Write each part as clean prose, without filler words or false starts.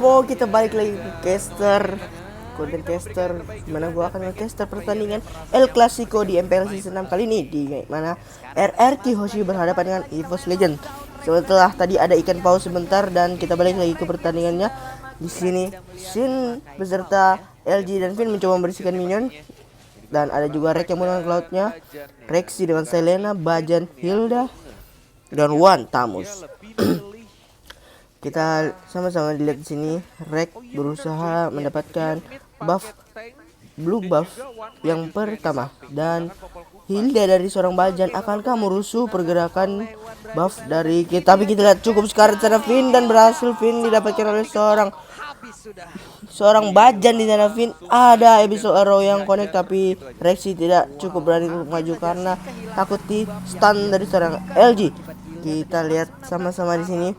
Bro, kita balik lagi ke caster, konten caster, dimana gua akan nge-caster pertandingan El Clasico di MPL Season 6 kali ini, di mana RRQ Hoshi berhadapan dengan EVOS Legend. Setelah tadi ada ikan paus sebentar dan kita balik lagi ke pertandingannya. Di sini Shin beserta LG dan Finn mencoba membersihkan minion, dan ada juga Rek yang menggunakan cloudnya, Rexy dengan Selena, Bajan, Hilda, dan Wan Tamus. Kita sama-sama dilihat di sini. Rek berusaha mendapatkan blue buff yang pertama, dan Hilda dari seorang Bajan. Akankah merusuh pergerakan buff dari kita? Tapi kita lihat cukup sekarat secara Finn, dan berhasil Finn didapatkan oleh seorang Bajan di sana. Finn ada episode arrow yang connect, tapi Rexy tidak cukup berani untuk maju karena takut di stun dari seorang LG. Kita lihat sama-sama di sini.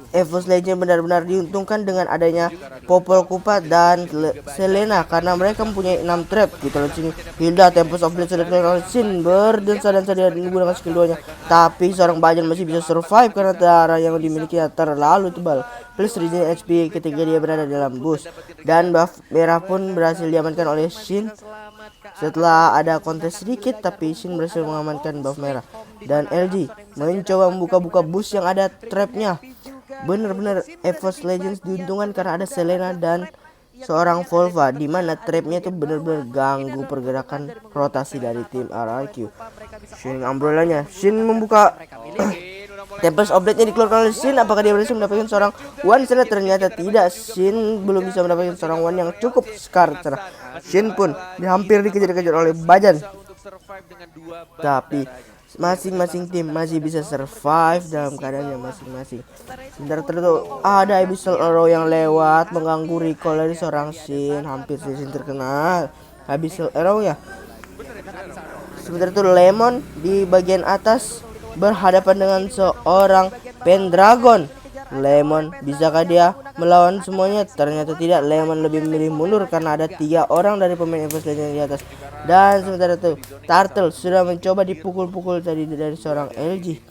EVOS Legend benar-benar diuntungkan dengan adanya Popol Kupa dan Selena karena mereka mempunyai 6 trap. Kita lihat sini, Hilda Tempest of Blade sudah keluar oleh Shin, berdansa-dansa dia menggunakan skill 2-nya. Tapi seorang Bajan masih bisa survive karena darah yang dimiliki terlalu tebal, plus regen HP ketika dia berada dalam bus. Dan buff merah pun berhasil diamankan oleh Shin. Setelah ada kontes sedikit, tapi Shin berhasil mengamankan buff merah. Dan LG mencoba membuka-buka bus yang ada trapnya. Benar-benar EVOS Legends diuntungkan karena ada Selena dan seorang Volva, di mana trapnya itu benar-benar ganggu pergerakan rotasi dari tim RRQ. Shin umbrella-nya, Shin membuka Tempest of Blade-nya dikeluarkan oleh Shin. Apakah dia berhasil mendapatkan seorang one? Ternyata tidak. Shin belum bisa mendapatkan seorang one yang cukup scar. Shin pun hampir dikejar-kejar oleh Bajan, tapi masing-masing tim masih bisa survive dalam keadaannya masing-masing. Sebentar tertentu ada Abyssal Arrow yang lewat mengganggu recall dari seorang Shin. Hampir Shin terkena Abyssal Arrow ya. Sebentar itu Lemon di bagian atas berhadapan dengan seorang Pendragon. Lemon, bisakah dia melawan semuanya? Ternyata tidak. Lemon lebih memilih mundur karena ada 3 orang dari pemain EVOS Legends di atas. Dan sementara itu Turtle sudah mencoba dipukul-pukul tadi dari seorang LG.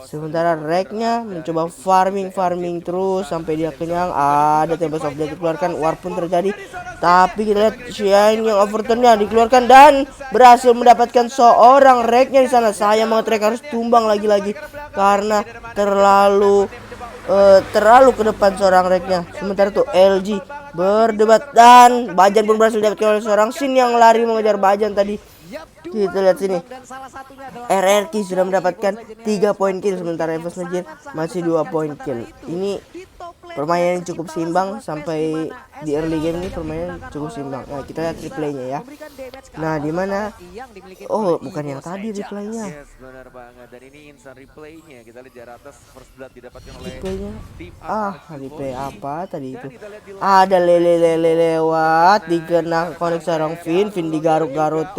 Sementara Reknya mencoba farming terus sampai dia kenyang. Ada Tempest of Blade dikeluarkan, war pun terjadi. Tapi kita lihat Shine yang overturn-nya dikeluarkan dan berhasil mendapatkan seorang Reknya di sana. Sayang banget Rek harus tumbang lagi-lagi karena terlalu ke depan seorang Reknya. Sementara itu LG berdebat dan Bajan pun berhasil didapatkan oleh seorang Shin yang lari mengejar Bajan tadi. Kita lihat sini, RRQ sudah mendapatkan 3 poin kill, sementara EVOS Legend masih 2 poin kill. Ini permainan yang cukup seimbang sampai di early game ini, permainan cukup seimbang. Nah, kita lihat replaynya ya. Nah, di mana? Oh, bukan yang tadi replaynya. Benar banget. Dan ini instant replaynya. Kita lihat di atas first blood didapatkan oleh Replaynya. tim Replay apa tadi itu? Ada lele lewat dikena konek seorang Finn digaruk-garuk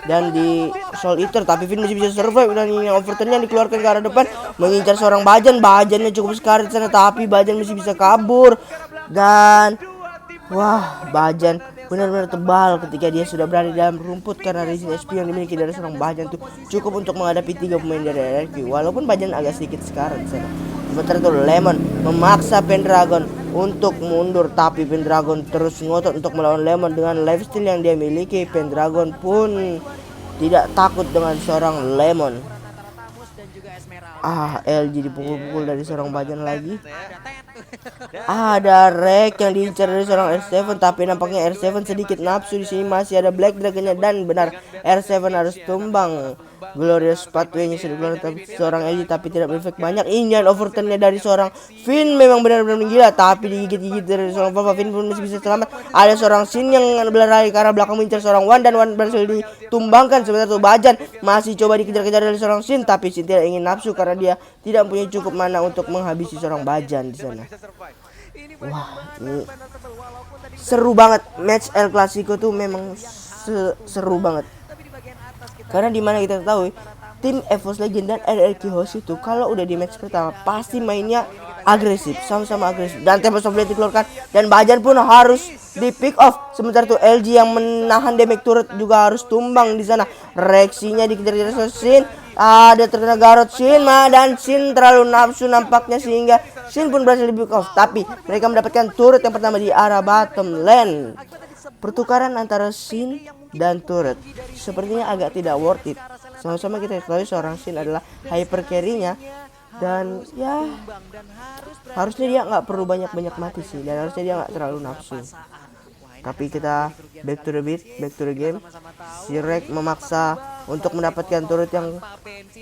dan di Soul Eater, tapi Finn masih bisa survive. Dan ini overturn-nya dikeluarkan ke arah depan mengincar seorang Bajannya cukup sekarat sana, tapi Bajan masih bisa kabur. Dan wah, Bajan benar-benar tebal ketika dia sudah berada di dalam rumput karena regen HP yang dimiliki dari seorang Bajan itu cukup untuk menghadapi 3 pemain dari RRQ. Walaupun Bajan agak sedikit sekarat di sana. Sementara itu Lemon memaksa Pendragon untuk mundur, tapi Pendragon terus ngotot untuk melawan Lemon dengan lifesteal yang dia miliki. Pendragon pun tidak takut dengan seorang Lemon. LG dipukul-pukul dari seorang Bajan lagi. Ada Rek yang diincar dari seorang R7, tapi nampaknya R7 sedikit nafsu di sini. Masih ada Black Dragon-nya dan benar R7 harus tumbang. Glorious Pathway-nya sudah keluar tapi seorang LG, tapi tidak berefek banyak. Ini overturn-nya dari seorang Finn memang benar-benar gila, tapi digigit-gigit dari seorang Papa. Finn pun masih bisa selamat. Ada seorang Shin yang berlari ke arah belakang mengincar seorang Wan, dan Wan berhasil ditumbangkan. Sebentar itu Bajan masih coba dikejar-kejar dari seorang Shin, tapi Shin tidak ingin nafsu karena dia tidak mempunyai cukup mana untuk menghabisi seorang Bajan di sana. Wah, ini seru banget. Match El Clasico tuh memang seru banget. Karena dimana kita tahu tim EVOS Legend dan RRQ Hoshi itu kalau udah di match pertama pasti mainnya agresif, sama-sama agresif. Dan Tempest of Blade dikeluarkan dan Bajan pun harus di pick off. Sementara itu LG yang menahan damage turret juga harus tumbang di sana. Reaksinya dikejar-kejar Shin. Ada terkena Garot Shin, dan Shin terlalu nafsu nampaknya sehingga Shin pun berhasil di pick off, tapi mereka mendapatkan turret yang pertama di arah bottom lane. Pertukaran antara Shin dan turret sepertinya agak tidak worth it. Sama-sama kita ketahui seorang Shin adalah hyper carry-nya, dan ya harusnya dia nggak perlu banyak-banyak mati sih, dan harusnya dia nggak terlalu nafsu. Tapi kita back to the beat, back to the game. Si Rek memaksa untuk mendapatkan turret yang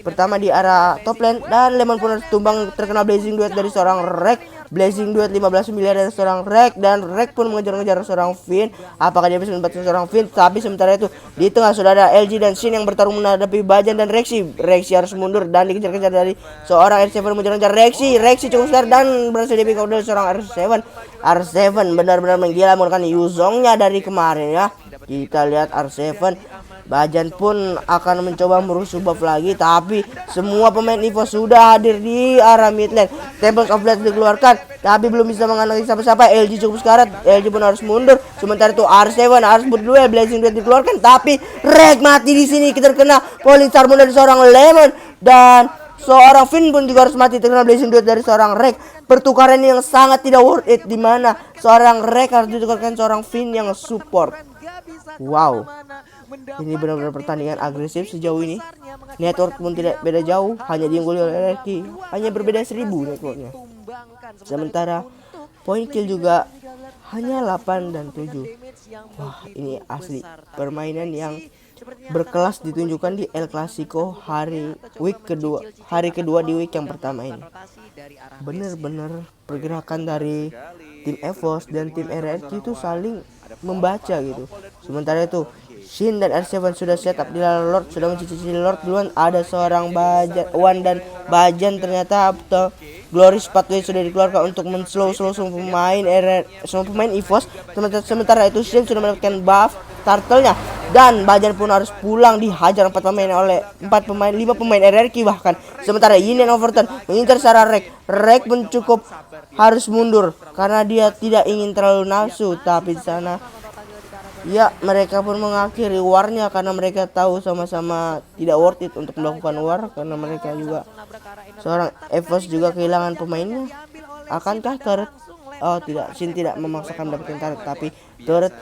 pertama di arah top lane, dan Lemon pun harus tumbang terkena blazing duet dari seorang Rek. Blazing duet 15 miliar dari seorang Rek, dan Rek pun mengejar-ngejar seorang Finn. Apakah dia bisa mendapatkan seorang Finn? Tapi sementara itu di tengah sudah ada LG dan Shin yang bertarung menghadapi Bajan dan Rexy. Rexy harus mundur dan dikejar-kejar dari seorang R7 mengejar-ngejar Rexy. Rexy cukup besar dan berhasil di pick up dari seorang R7. R7 benar-benar menggila menggunakan Yuzongnya dari kemarin ya. Kita lihat R7, Bajan pun akan mencoba merusuh buff lagi, tapi semua pemain EVO sudah hadir di arah mid lane. Temples of Blade dikeluarkan, tapi belum bisa mengenai siapa-siapa. LG cukup sekarat, LG pun harus mundur. Sementara itu R7 harus berduel, Blazing Blade dikeluarkan, tapi Rek mati di sini. Kita terkena Polling Sarmon dari seorang Lemon, dan seorang Finn pun juga harus mati terkena Blazing Blade dari seorang Rek. Pertukaran yang sangat tidak worth it, di mana seorang Rek harus ditukarkan seorang Finn yang support. Wow, ini benar-benar pertandingan agresif sejauh ini. Network pun tidak beda jauh, hanya diungguli oleh Reki. Hanya berbeda 1000 networknya. Sementara point kill juga hanya 8 dan 7. Wah, ini asli permainan yang berkelas ditunjukkan di El Clasico hari kedua di week yang pertama ini. Benar-benar pergerakan dari tim EVOS dan tim RRQ itu saling membaca gitu. Sementara itu Shin dan R7 sudah setup di Lord, sudah mencicipi Lord duluan. Ada seorang Wan dan Bajan ternyata Glory Pathway sudah dikeluarkan untuk men-slow semua pemain EVOS. Sementara itu Shin sudah mendapatkan buff turtle-nya, dan Bajan pun harus pulang dihajar 5 pemain RRQ bahkan. Sementara Yin dan Overton mengincar secara Rek pun cukup harus mundur karena dia tidak ingin terlalu nafsu, tapi di sana ya mereka pun mengakhiri warnya karena mereka tahu sama-sama tidak worth it untuk melakukan war, karena mereka juga seorang EVOS juga kehilangan pemainnya. Akankah turret? Oh tidak, Shin tidak memaksakan mendapatkan turret, tapi turret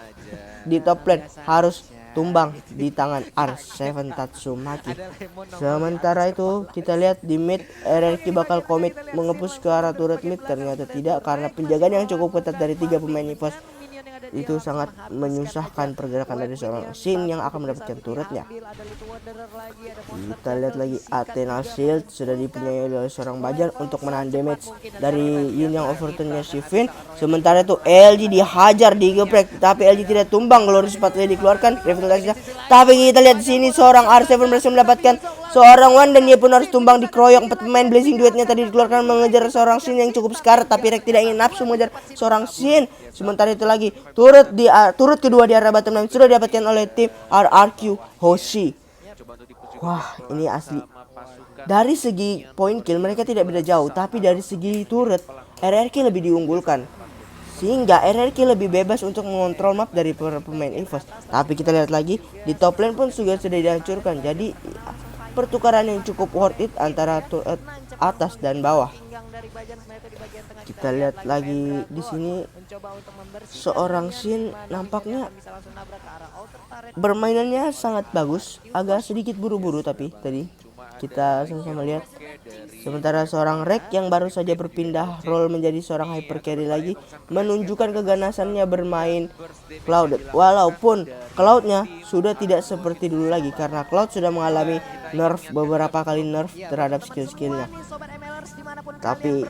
di top lane harus tumbang di tangan R7 Tatsumaki. Sementara itu kita lihat di mid, RRQ bakal komit mengepus ke arah turret mid, ternyata tidak karena penjagaan yang cukup ketat dari 3 pemain EVOS. Itu sangat menyusahkan pergerakan dari seorang Shin yang akan mendapatkan turretnya. Kita lihat lagi Athena Shield sudah dipunyai oleh seorang Bajan untuk menahan damage dari Yin yang Overtonnya si Finn. Sementara itu LG dihajar, digeprek, tapi LG tidak tumbang. Glory Pathway dikeluarkan, revitalisasinya. Tapi kita lihat di sini seorang R7 berhasil mendapatkan seorang Wan, dan dia pun harus tumbang dikeroyok 4 pemain. Blazing duetnya tadi dikeluarkan mengejar seorang Shin yang cukup sekarat, tapi Rek tidak ingin nafsu mengejar seorang Shin. Sementara itu lagi turret kedua di arah bottom lane sudah didapatkan oleh tim RRQ Hoshi. Wah, ini asli. Dari segi point kill mereka tidak beda jauh, tapi dari segi turret RRQ lebih diunggulkan, sehingga RRQ lebih bebas untuk mengontrol map dari pemain EVOS. Tapi kita lihat lagi di top lane pun sudah dihancurkan. Jadi pertukaran yang cukup worth it antara turret atas dan bawah. Kita lihat lagi di sini seorang Shin nampaknya bermainannya sangat bagus, agak sedikit buru-buru tapi tadi kita sama-sama lihat. Sementara seorang Rek yang baru saja berpindah role menjadi seorang hyper carry lagi menunjukkan keganasannya bermain Clouded. Walaupun Cloudnya sudah tidak seperti dulu lagi karena Cloud sudah mengalami beberapa kali nerf terhadap skill-skillnya. Tapi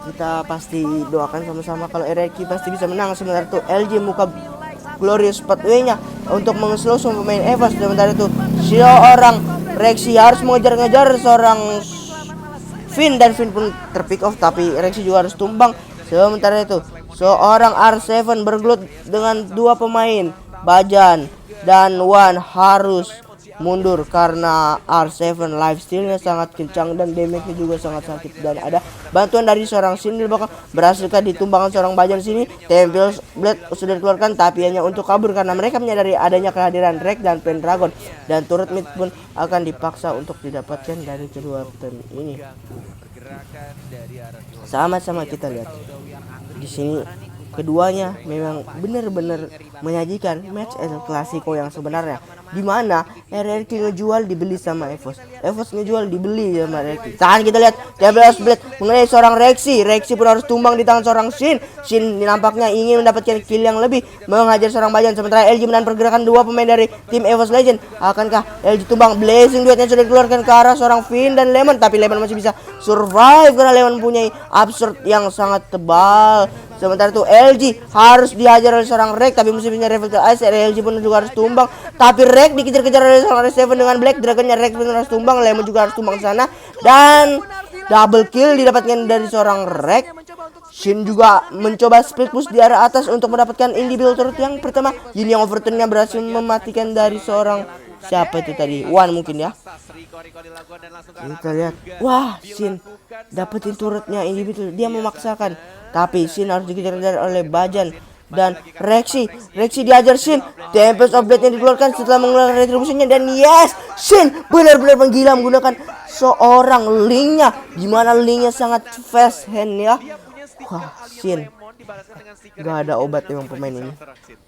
kita pasti doakan sama-sama kalau RRQ pasti bisa menang. Sementara itu LG muka Glorious Pathway-nya untuk mengeslow semua pemain EVOS. Sementara itu seorang Rexy harus mengejar-ngejar seorang Finn, dan Finn pun terpick off, tapi Rexy juga harus tumbang. Sementara itu seorang R7 bergelut dengan 2 pemain Bajan dan Wan harus mundur karena R7 lifesteal-nya sangat kencang dan damage-nya juga sangat sakit, dan ada bantuan dari seorang Shin di belakang. Berhasilkah ditumbangkan seorang Bajan sini? Temples Blade sudah dikeluarkan tapi hanya untuk kabur karena mereka menyadari adanya kehadiran Rek dan Pendragon, dan turret mid pun akan dipaksa untuk didapatkan dari kedua tim ini. gerakan dari RRQ. Sama-sama kita lihat di sini keduanya memang benar-benar menyajikan match El Clasico yang sebenarnya, di mana RRQ ngejual dibeli sama EVOS, EVOS ngejual dibeli sama RRQ. Tahan kita lihat Devil's Blade mengenai seorang Rexy pun harus tumbang di tangan seorang Shin nampaknya ingin mendapatkan kill yang lebih, menghajar seorang Bajan, sementara LG menahan pergerakan dua pemain dari tim EVOS Legend. Akankah LG tumbang? Blazing duetnya sudah dikeluarkan ke arah seorang Finn dan Lemon, tapi Lemon masih bisa survive karena Lemon mempunyai absurd yang sangat tebal. Sementara itu LG harus dihajar oleh seorang Rek, tapi musuhnya Revel Ice. LG pun juga harus tumbang, tapi Rek dikejar-kejar oleh seorang Seven dengan Black Dragonnya. Rek pun harus tumbang, Lemon juga harus tumbang sana, dan double kill didapatkan dari seorang Rek. Shin juga mencoba split push di arah atas untuk mendapatkan individual turret yang pertama. Ini yang overturnnya berhasil mematikan dari seorang siapa itu tadi, One mungkin ya. Kita lihat, wah, Shin dapetin turretnya individual, dia memaksakan, tapi Shin harus dikejar-kejar oleh Bajan dan Rexy diajar Shin. Tempest of Blade yang dikeluarkan setelah mengeluarkan retribusinya, dan yes, Shin benar-benar menggila menggunakan seorang Link-nya, dimana Link-nya sangat fast hand ya. Wah, Shin gak ada obat emang pemain ini.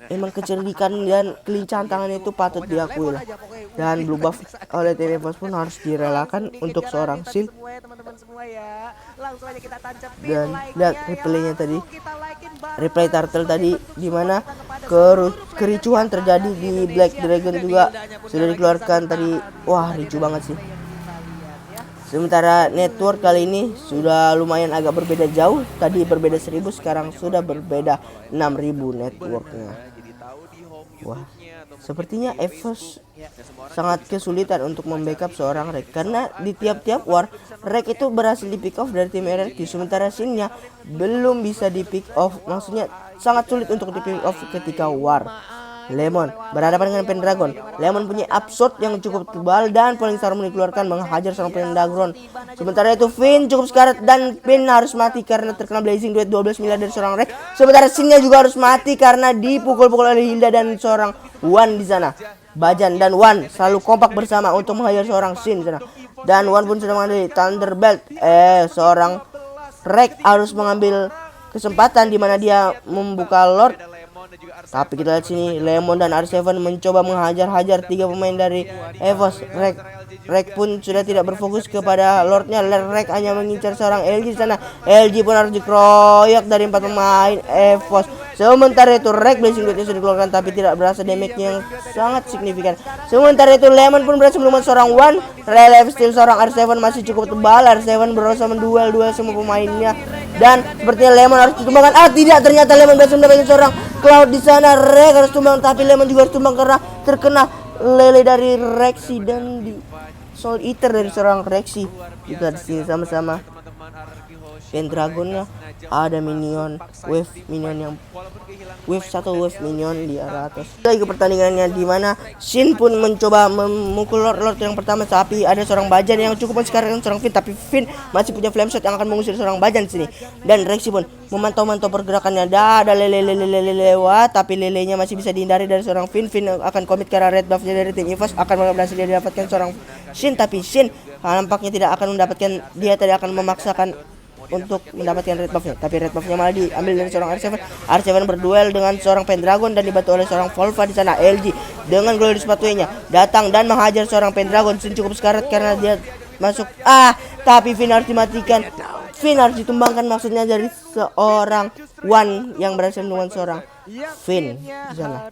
Emang kecerdikan dan kelincahan tangannya itu patut diakui lah. Dan blue buff oleh tim EVOS pun harus direlakan untuk seorang Shin. Dan lihat replaynya tadi, replay turtle tadi, dimana kericuhan terjadi di Black Dragon juga sudah dikeluarkan tadi. Wah, ricu banget sih. Sementara network kali ini sudah lumayan agak berbeda jauh. Tadi berbeda 1000, sekarang sudah berbeda 6000 networknya. Wah, sepertinya EVOS sangat kesulitan untuk membackup seorang Rek, karena di tiap-tiap war Rek itu berhasil di pick off dari tim RRQ, sementara Shin-nya belum bisa di pick off. Maksudnya sangat sulit untuk di pick off ketika war. Lemon berhadapan dengan Pendragon. Lemon punya absurd yang cukup tebal dan Falling Star dikeluarkan menghajar seorang Pendragon. Sementara itu Finn cukup sekarat dan Finn harus mati karena terkena Blazing Duet 12 miliar dari seorang Rek. Sementara Shin-nya juga harus mati karena dipukul-pukul oleh Hilda dan seorang Wan di sana. Bajan dan Wan selalu kompak bersama untuk menghajar seorang Shin di sana. Dan Wan pun sudah mengambil Thunderbelt. Seorang Rek harus mengambil kesempatan di mana dia membuka Lord. Tapi kita lihat sini, Lemon dan R7 mencoba menghajar-hajar tiga pemain dari EVOS. Rek pun sudah tidak berfokus kepada Lordnya. Rek hanya mengincar seorang LG di sana. LG pun harus dikeroyok dari 4 pemain EVOS. Sementara itu Rek Blazing Duetnya sudah dikeluarkan, tapi tidak berasa damage yang sangat signifikan. Sementara itu Lemon pun berhasil melumat seorang One. Relive Steal seorang R7 masih cukup tebal. R7 berusaha menduel semua pemainnya, dan sepertinya Lemon harus ditumbangkan. Tidak, ternyata Lemon berhasil mendapatkan seorang Cloud di sana. Rek harus tumbang, tapi Lemon juga harus tumbang karena terkena lele dari Rexy dan di Soul Eater dari seorang Rexy. Kita di sini sama-sama. Pendragonnya ada minion, wave minion yang wave minion di arah atas. Lagi ke pertandingannya, di mana Shin pun mencoba memukul Lord yang pertama, tapi ada seorang Bajan yang cukup mensekarang seorang Finn, tapi Finn masih punya flame shot yang akan mengusir seorang Bajan di sini. Dan Rexy pun memantau-mantau pergerakannya. Ada lele lewat, tapi lelenya masih bisa dihindari dari seorang Finn. Finn akan komit karena red buffnya dari tim EVOS akan berhasil dia dapatkan seorang Shin, tapi Shin nampaknya tidak akan mendapatkan, dia tidak akan memaksakan untuk mendapatkan red buffnya, tapi red buffnya malah diambil dari seorang R7. R7 berduel dengan seorang Pendragon dan dibantu oleh seorang Volva di sana. LG dengan glory sepatunya datang dan menghajar seorang Pendragon. Shin cukup sekarat karena dia masuk, tapi Finn harus dimatikan. Finn harus ditumbangkan, maksudnya dari seorang One yang berhasil dengan seorang Finn di sana.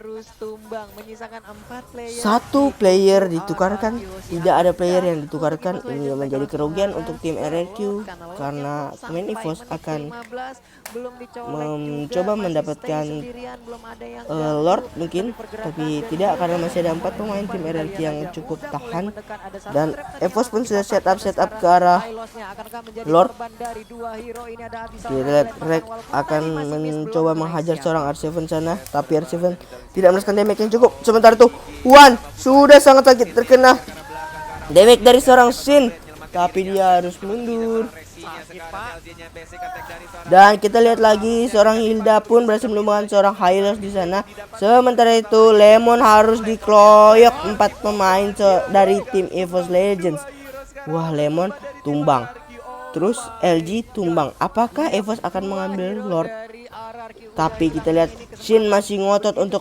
Satu player ditukarkan, tidak ada player yang ditukarkan. Ini menjadi kerugian untuk tim RRQ karena pemain EVOS akan mencoba mendapatkan Lord mungkin, tapi tidak karena masih ada 4 pemain tim RRQ yang cukup tahan. Dan EVOS pun sudah setup ke arah Lord. Kita lihat Rek akan mencoba menghajar seorang R7 sana, tapi R7 tidak merasakan damage yang cukup. Sementara itu One sudah sangat sakit terkena damage dari seorang Shin, tapi dia harus mundur. Dan kita lihat lagi seorang Hilda pun berhasil menumbangkan seorang Hylos di sana. Sementara itu Lemon harus dikeroyok 4 pemain dari tim EVOS Legends. Wah, Lemon tumbang. Terus LG tumbang. Apakah EVOS akan mengambil Lord? Tapi kita lihat Shin masih ngotot untuk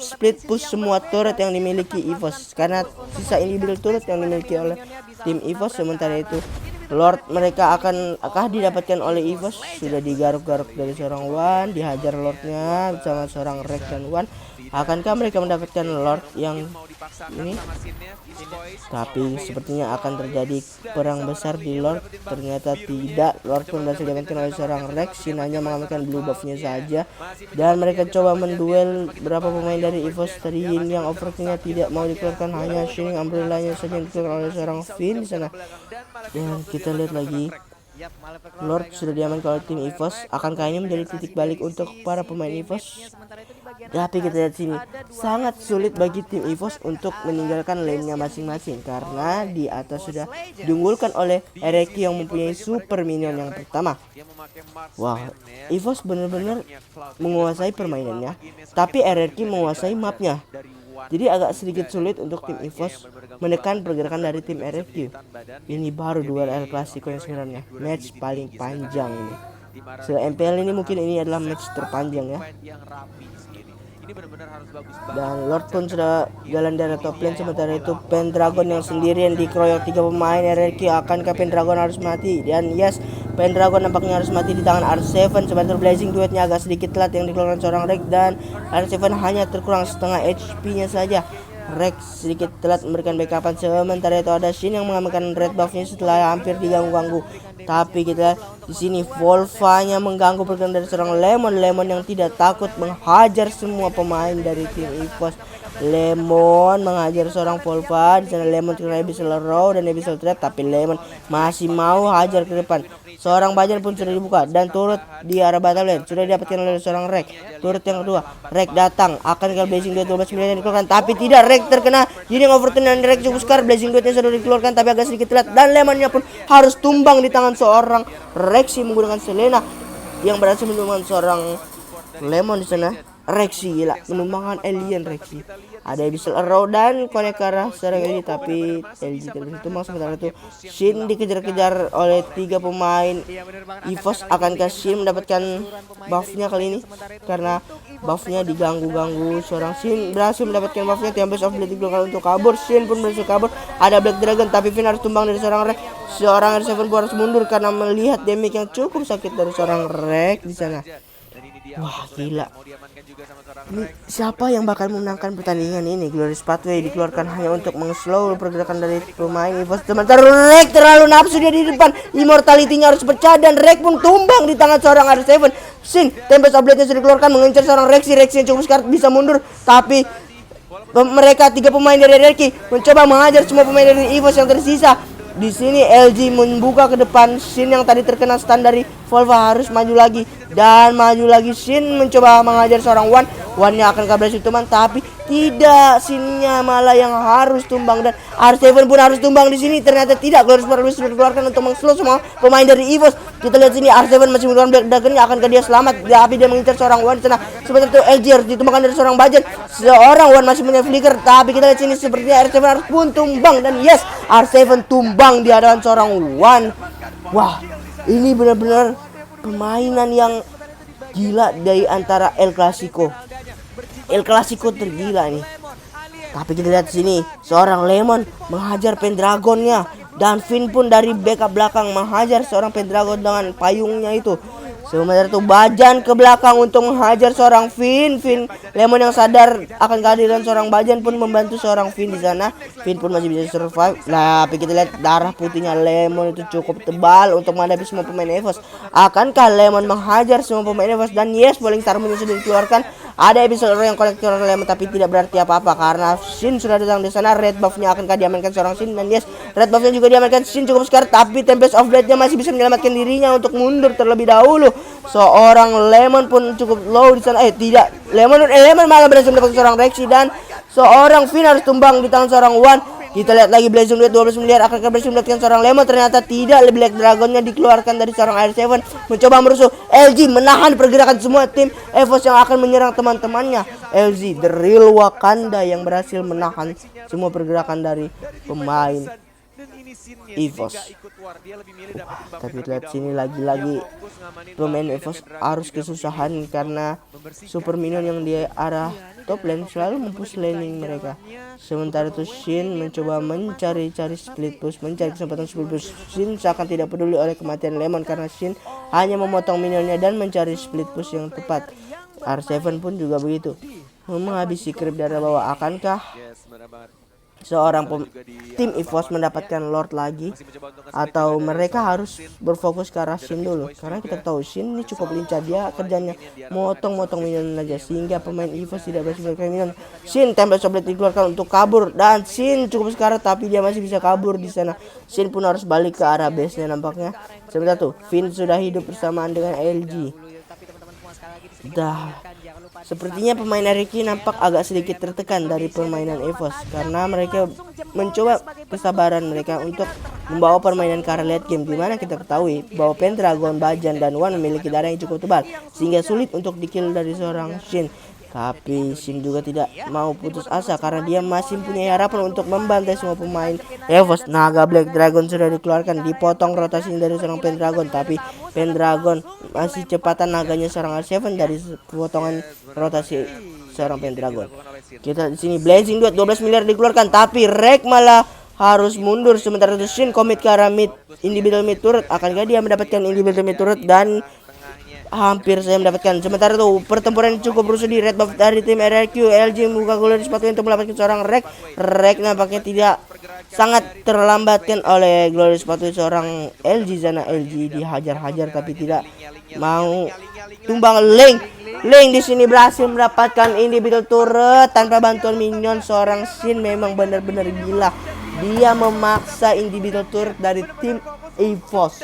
split push semua turret yang dimiliki EVOS, karena sisa individual turret yang dimiliki oleh tim EVOS. Sementara itu Lord mereka akan didapatkan oleh EVOS. Sudah digaruk-garuk dari seorang Wan, dihajar Lordnya bersama seorang Rex dan Wan. Akankah mereka mendapatkan Lord yang ini? Tapi sepertinya akan terjadi perang besar di Lord. Ternyata tidak. Lord pun berhasil diamankan oleh seorang Rex. Shin hanya mengamankan blue buffnya saja. Dan mereka coba menduel berapa pemain dari EVOS tadi. Yang overkillnya tidak mau dikeluarkan, hanya Shining Umbrella-nya saja yang dikeluarkan oleh seorang Finn di sana. Dan kita lihat lagi Lord sudah diamankan oleh tim EVOS. Akankah ini menjadi titik balik untuk para pemain EVOS? Tapi kita lihat sini, sangat sulit bagi tim EVOS untuk meninggalkan lane-nya masing-masing, karena di atas sudah diunggulkan oleh Ereki yang mempunyai super minion yang pertama. Wah, EVOS benar-benar menguasai permainannya, tapi Ereki menguasai mapnya. Jadi agak sedikit sulit untuk tim EVOS menekan pergerakan dari tim RFQ. Ini baru duel El Clasico yang sebenarnya match paling panjang ini. MPL ini mungkin ini adalah match terpanjang ya. Dan Lord pun sudah jalan dari top lane. Sementara itu Pendragon yang sendirian dikeroyok 3 pemain RRQ. Akankah Pendragon harus mati? Dan yes, Pendragon nampaknya harus mati di tangan R7. Sementara Blazing Duetnya agak sedikit telat yang dikeluarkan seorang Rex, dan R7 hanya terkurang setengah HP-nya saja. Rex sedikit telat memberikan backupan. Sementara itu ada Shin yang mengamankan red buff-nya setelah hampir diganggu-ganggu. Tapi kita di sini Volva-nya mengganggu pergerakan dari seorang Lemon yang tidak takut menghajar semua pemain dari tim EVOS. Lemon mengajar seorang Volva. Di sana Lemon terkena Abyssal Row dan Abyssal Trap, tapi Lemon masih mau hajar ke depan. Seorang Bajan pun sudah dibuka, dan turret di arah bottom lane sudah didapatkan oleh seorang Rex. Turret yang kedua, Rex datang, akan ke Blazing Duet 12 miliar yang dikeluarkan, tapi tidak. Rex terkena jadi overturn dan Rex cukup sekar. Blazing Duetnya sudah dikeluarkan tapi agak sedikit telat, dan Lemonnya pun harus tumbang di tangan seorang Rexy menggunakan Selena yang berhasil menumbangkan seorang Lemon di sana. Rexy gila, menumbangkan alien Rexy. Ada Abyssal Arrow dan connect ke arah serang ini, tapi LG tidak bisa tumbang. Sementara itu Shin dikejar-kejar oleh 3 pemain EVOS. Akankah Shin mendapatkan buffnya kali ini? Karena buffnya diganggu-ganggu. Seorang Shin berhasil mendapatkan buffnya. Tempest of Blade dikeluarkan untuk kabur. Shin pun berhasil kabur. Ada Black Dragon, tapi Finn harus tumbang dari seorang Rex. Seorang R7 pun harus mundur karena melihat damage yang cukup sakit dari seorang Rex di sana. Wah gila, ini siapa yang bakal memenangkan pertandingan ini? Glorious Pathway dikeluarkan hanya untuk slow pergerakan dari pemain EVOS. Sementara Rex terlalu nafsu dia di depan. Immortality-nya harus pecah dan Rex pun tumbang di tangan seorang R7. Shin, Tempest of Blade-nya sudah dikeluarkan mengincar seorang Rexy yang cukup sekar bisa mundur, tapi mereka 3 pemain dari RRQ mencoba menghajar semua pemain dari EVOS yang tersisa. Di sini LG membuka ke depan. Shin yang tadi terkena stun dari Volva harus maju lagi dan maju lagi. Shin mencoba mengajar seorang Wan-nya akan kabur teman, tapi tidak. Shin-nya malah yang harus tumbang, dan R7 pun harus tumbang di sini. Ternyata tidak. Glorious Pathway sudah dikeluarkan untuk meng-slow semua pemain dari EVOS. Kita lihat sini R7 masih menggunakan Black Dragon-nya. Akankah dia selamat? Tapi dia mengincar seorang Wan di sana. Sebentar itu LG harus ditumbangkan dari seorang Bajan. Seorang Wan masih punya flicker, tapi kita lihat sini sepertinya R7 harus pun tumbang, dan yes, R7 tumbang di hadapan seorang Wan. Wah, ini benar-benar permainan yang gila dari antara El Clasico. El Clasico tergila nih. Tapi kita lihat sini seorang Lemon menghajar Pendragonnya, dan Finn pun dari backup belakang menghajar seorang Pendragon dengan payungnya itu. Sementara itu Bajan ke belakang untuk menghajar seorang Finn. Lemon yang sadar akan kehadiran seorang Bajan pun membantu seorang Finn di sana. Finn pun masih bisa survive. Nah, tapi kita lihat darah putihnya Lemon itu cukup tebal untuk menghadapi semua pemain EVOS. Akankah Lemon menghajar semua pemain EVOS? Dan yes, Falling Star Moon sudah dikeluarkan. Ada episode yang kolektor Lemon, tapi tidak berarti apa-apa karena Shin sudah datang di sana. Red buff-nya akankah diamankan seorang Shin? Dan yes, red buff-nya juga diamankan. Shin cukup sekar, tapi Tempest of Blade-nya masih bisa menyelamatkan dirinya untuk mundur terlebih dahulu. Seorang Lemon pun cukup low di sana. Tidak, Lemon malah berhasil mendapatkan seorang Rexy, dan seorang Finn harus tumbang di tangan seorang Wan. Kita lihat lagi Blazing Duet 12 miliar akan berhasil mendapatkan seorang Lemon. Ternyata tidak. Black Dragon-nya dikeluarkan dari seorang R7 mencoba merusuh. LG menahan pergerakan semua tim EVOS yang akan menyerang teman-temannya. LG The Real Wakanda yang berhasil menahan semua pergerakan dari pemain Dan ini scene-nya EVOS. nggak ikut war, dia lebih milih dapetin bumper Tapi terlebih lihat sini dahulu. lagi-lagi Dia fokus ngamanin pemain Buffy EVOS dan Dragon harus juga kesusahan memilih karena untuk membersihkan super minion yang di arah top lane selalu mempush laning mereka. Sementara itu Shin mencoba mencari-cari split push, mencari kesempatan split push. Shin seakan tidak peduli oleh kematian Lemon karena Shin hanya memotong minionnya dan mencari split push yang tepat. R7 pun juga begitu, menghabisi creep dari bawah. Akankah Yes, benar banget. seorang tim EVOS mendapatkan Lord lagi, atau mereka harus berfokus ke arah Shin dulu? Karena kita tahu Shin ini cukup lincah, dia kerjanya motong-motong minion aja sehingga pemain EVOS tidak berhasil mendapatkan minion. Shin Tempest of Blade dikeluarkan untuk kabur dan Shin cukup sekarat tapi dia masih bisa kabur di sana. Shin pun harus balik ke arah base-nya nampaknya. Sebentar tuh, Finn sudah hidup bersamaan dengan LG. Sepertinya pemain Ricky nampak agak sedikit tertekan dari permainan EVOS karena mereka mencoba kesabaran mereka untuk membawa permainan ke arah late game, dimana kita ketahui bahwa Pendragon, Bajan, dan Wan memiliki darah yang cukup tebal sehingga sulit untuk dikill dari seorang Shin. Tapi Shin juga tidak mau putus asa karena dia masih punya harapan untuk membantai semua pemain EVOS. Naga Black Dragon sudah dikeluarkan, dipotong rotasinya dari seorang Pendragon, tapi Pendragon masih cepatan naganya seorang R7 dari potongan rotasi seorang Pendragon. Kita di sini Blazing Duet 12 miliar dikeluarkan, tapi Rek malah harus mundur. Sementara itu Shin komit ke arah mid, individual mid turret. Akankah dia mendapatkan individual mid turret? Dan hampir saya mendapatkan. Sementara itu pertempuran cukup rusuh di red buff dari tim RRQ. LG membuka gol dari sepatu untuk mendapatkan seorang Rek. Rek nampaknya tidak sangat terlambatkan oleh glory sepatu seorang LG sana. LG dihajar-hajar tapi tidak mau tumbang. Leng di sini berhasil mendapatkan individual turret tanpa bantuan minion. Seorang Shin memang benar-benar gila. Dia memaksa individual turret dari tim EVOS.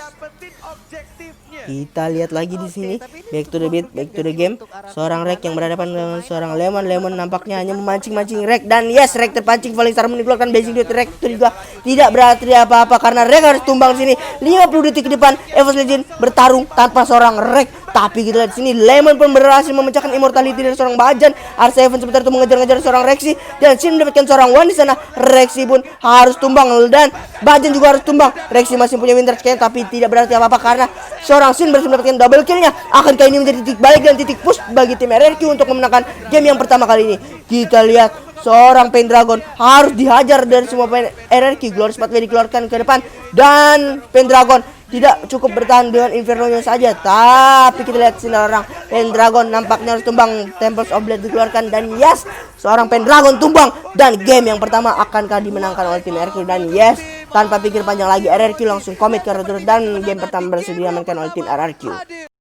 Kita lihat lagi di sini, back to the beat, back to the game. Seorang Rek yang berhadapan dengan seorang Lemon. Lemon nampaknya hanya memancing-mancing Rek, dan yes, Rek terpancing. Falling Star dikeluarkan, Blazing Duet. Rek itu juga tidak berarti apa-apa karena Rek harus tumbang sini. 50 detik ke depan, EVOS Legend bertarung tanpa seorang Rek. Tapi kita lihat sini, Lemon pun berhasil memecahkan immortality dari seorang Bajan. R7 sebentar itu mengejar-ngejar seorang Rexy, dan Shin mendapatkan seorang Wan di sana. Rexy pun harus tumbang dan Bajan juga harus tumbang. Rexy masih punya winter scan tapi tidak berarti apa-apa karena seorang Shin berhasil mendapatkan double killnya. Akankah ini menjadi titik balik dan titik push bagi tim RRQ untuk memenangkan game yang pertama kali ini? Kita lihat seorang Pendragon harus dihajar dari semua pemain RRQ. Glory Spotlight dikeluarkan ke depan dan Pendragon tidak cukup bertahan dengan Inferno-nya saja. Tapi kita lihat sinar orang Pendragon nampaknya harus tumbang. Tempest of Blade dikeluarkan dan yes, seorang Pendragon tumbang. Dan game yang pertama akankah dimenangkan oleh tim RRQ? Dan yes, tanpa pikir panjang lagi RRQ langsung komit ke turret dan game pertama berhasil diamankan oleh tim RRQ.